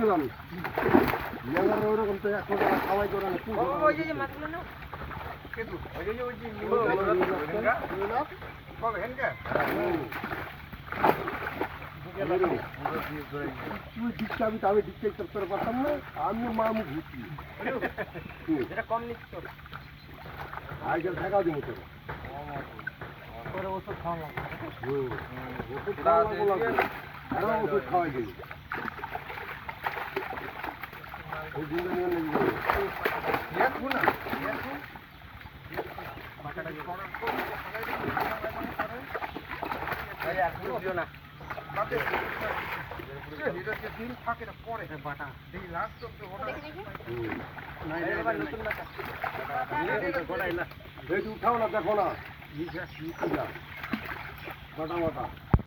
দিলাম ইয়ার ওরকম তো 100 টাকা খাওয়াই করে না ওই যে মাছগুলো না কেটু ওই যে কবে হেনকা তুই দিচ্ছি আমি দিচ্ছি করতে পারতাম না আমি মামু ঘুরছি এটা কম নিচ্ছ তো আজকাল টাকা দিব তোর পরে ওষুধ খাওয়া লাগবে ওষুধ খাওয়া লাগবে আরো ওষুধ খাওয়াই দিবি ওই দিনটা নিয়ে নেবি দেখো না দেখো বাটাটা কি করো এই এখন দিও না বাটে এটা যে দিন থাকে না পরে বাটা এই লাস্ট অফ দ্য অর্ডার নাই এবার নতুন বাটা এটা গোড়াই না এই উঠাও না দেখো না বাটা বাটা